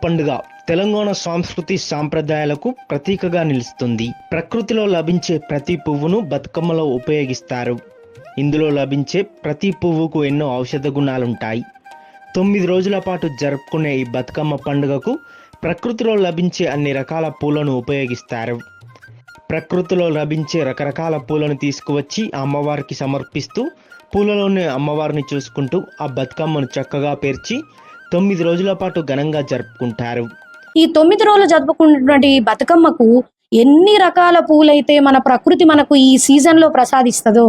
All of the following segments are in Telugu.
పండుగ తెలంగాణ సంస్కృతి సాంప్రదాయాలకు ప్రతీకగా నిలుస్తుంది. ప్రకృతిలో లభించే ప్రతి పువ్వును బతుకమ్మలో ఉపయోగిస్తారు. ఇందులో లభించే ప్రతి పువ్వుకు ఎన్నో ఔషధ గుణాలుంటాయి. 9 రోజుల పాటు జరుపుకునే ఈ బతుకమ్మ పండుగకు ప్రకృతిలో లభించే అన్ని రకాల పూలను ఉపయోగిస్తారు. ప్రకృతిలో లభించే రకరకాల పూలను తీసుకువచ్చి అమ్మవారికి సమర్పిస్తూ పూలలోని అమ్మవారిని చూసుకుంటూ ఆ బతుకమ్మను చక్కగా పేర్చి 9 రోజుల పాటు ఘనంగా జరుపుకుంటారు. ఈ 9 రోజులు జరుపుకున్నటువంటి బతుకమ్మకు ఎన్ని రకాల పూలైతే మన ప్రకృతి మనకు ఈ సీజన్లో ప్రసాదిస్తుందో,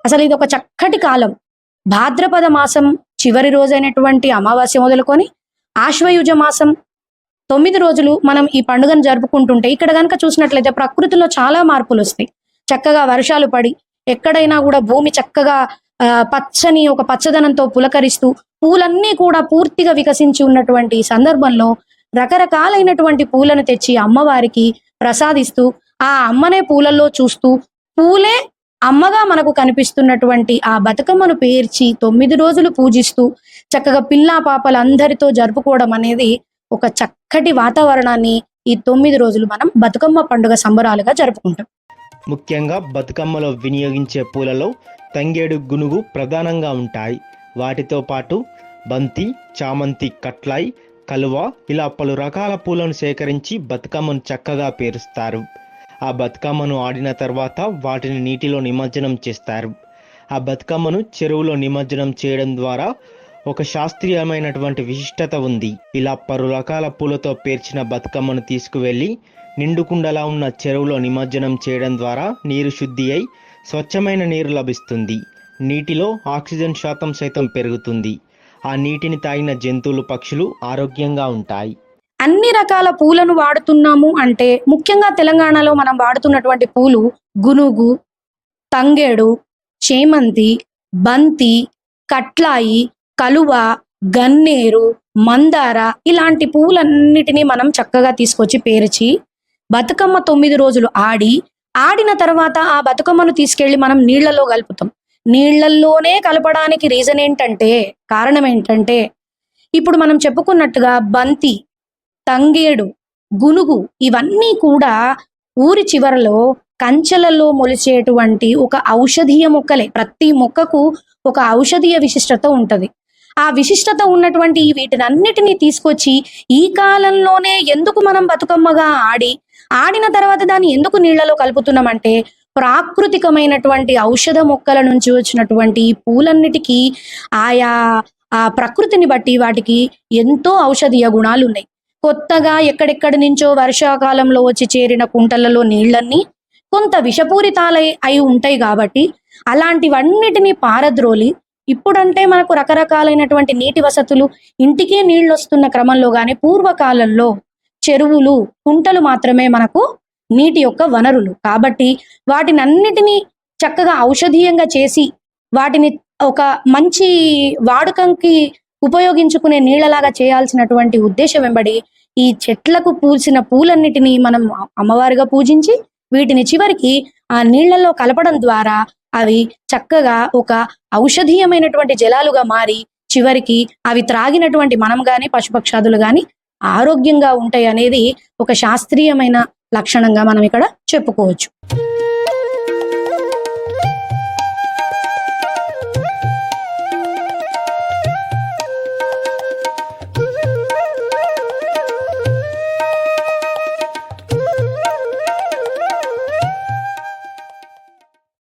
అసలు ఇది ఒక చక్కటి కాలం. భాద్రపద మాసం చివరి రోజైనటువంటి అమావాస్య మొదలుకొని ఆశ్వయుజ మాసం 9 రోజులు మనం ఈ పండుగను జరుపుకుంటుంటే ఇక్కడ కనుక చూసినట్లయితే ప్రకృతిలో చాలా మార్పులు వస్తాయి. చక్కగా వర్షాలు పడి ఎక్కడైనా కూడా భూమి చక్కగా పచ్చని ఒక పచ్చదనంతో పులకరిస్తూ పూలన్నీ కూడా పూర్తిగా వికసించి ఉన్నటువంటి సందర్భంలో రకరకాలైనటువంటి పూలను తెచ్చి అమ్మవారికి ప్రసాదిస్తూ ఆ అమ్మనే పూలల్లో చూస్తూ పూలే అమ్మగా మనకు కనిపిస్తున్నటువంటి ఆ బతుకమ్మను పేర్చి 9 రోజులు పూజిస్తూ చక్కగా పిల్లా పాపలందరితో జరుపుకోవడం అనేది ఒక చక్కటి వాతావరణాన్ని ఈ 9 రోజులు మనం బతుకమ్మ పండుగ సంబరాలుగా జరుపుకుంటాం. ముఖ్యంగా బతుకమ్మలో వినియోగించే పూలలో తంగేడు, గునుగు ప్రధానంగా ఉంటాయి. వాటితో పాటు బంతి, చామంతి, కట్లాయ్, కలువ ఇలా పలు రకాల పూలను సేకరించి బతుకమ్మను చక్కగా పేరుస్తారు. ఆ బతుకమ్మను ఆడిన తర్వాత వాటిని నీటిలో నిమజ్జనం చేస్తారు. ఆ బతుకమ్మను చెరువులో నిమజ్జనం చేయడం ద్వారా ఒక శాస్త్రీయమైనటువంటి విశిష్టత ఉంది. ఇలా పలు రకాల పూలతో పేర్చిన బతుకమ్మను తీసుకువెళ్ళి నిండుకుండలా ఉన్న చెరువులో నిమజ్జనం చేయడం ద్వారా నీరు శుద్ధి అయి స్వచ్ఛమైన నీరు లభిస్తుంది. నీటిలో ఆక్సిజన్ శాతం సైతం పెరుగుతుంది. ఆ నీటిని తాగిన జంతువులు, పక్షులు ఆరోగ్యంగా ఉంటాయి. అన్ని రకాల పూలను వాడుతున్నాము అంటే ముఖ్యంగా తెలంగాణలో మనం వాడుతున్నటువంటి పూలు గునుగు, తంగేడు, చేమంతి, బంతి, కట్లాయి, కలువ, గన్నేరు, మందార ఇలాంటి పూలన్నిటినీ మనం చక్కగా తీసుకొచ్చి పేర్చి బతుకమ్మ 9 రోజులు ఆడిన తర్వాత ఆ బతుకమ్మను తీసుకెళ్లి మనం నీళ్లలో కలుపుతాం. నీళ్లల్లోనే కలపడానికి కారణం ఏంటంటే ఇప్పుడు మనం చెప్పుకున్నట్టుగా బంతి, తంగేడు, గునుగు ఇవన్నీ కూడా ఊరి చివరలో కంచెలలో మొలిచేటువంటి ఒక ఔషధీయ మొక్కలే. ప్రతి మొక్కకు ఒక ఔషధీయ విశిష్టత ఉంటది. ఆ విశిష్టత ఉన్నటువంటి వీటినన్నిటినీ తీసుకొచ్చి ఈ కాలంలోనే ఎందుకు మనం బతుకమ్మగా ఆడిన తర్వాత దాన్ని ఎందుకు నీళ్లలో కలుపుతున్నామంటే ప్రాకృతికమైనటువంటి ఔషధ మొక్కల నుంచి వచ్చినటువంటి ఈ పూలన్నిటికీ ఆయా ఆ ప్రకృతిని బట్టి వాటికి ఎంతో ఔషధీయ గుణాలు ఉన్నాయి. కొత్తగా ఎక్కడెక్కడి నుంచో వర్షాకాలంలో వచ్చి చేరిన కుంటలలో నీళ్లన్నీ కొంత విషపూరితాలై అయి ఉంటాయి కాబట్టి అలాంటివన్నిటినీ పారద్రోలి ఇప్పుడంటే మనకు రకరకాలైనటువంటి నీటి వసతులు ఇంటికే నీళ్ళు వస్తున్న క్రమంలో గాని పూర్వకాలంలో చెరువులు, కుంటలు మాత్రమే మనకు నీటి యొక్క వనరులు. కాబట్టి వాటినన్నిటినీ చక్కగా ఔషధీయంగా చేసి వాటిని ఒక మంచి వాడుకంకి ఉపయోగించుకునే నీళ్లలాగా చేయాల్సినటువంటి ఉద్దేశం వెంబడి ఈ చెట్లకు పూల్చిన పూలన్నిటినీ మనం అమ్మవారిగా పూజించి వీటిని చివరికి ఆ నీళ్లలో కలపడం ద్వారా అవి చక్కగా ఒక ఔషధీయమైనటువంటి జలాలుగా మారి చివరికి అవి త్రాగినటువంటి మనం గాని పశుపక్షాదులు గాని ఆరోగ్యంగా ఉంటాయి అనేది ఒక శాస్త్రీయమైన లక్షణంగా మనం ఇక్కడ చెప్పుకోవచ్చు.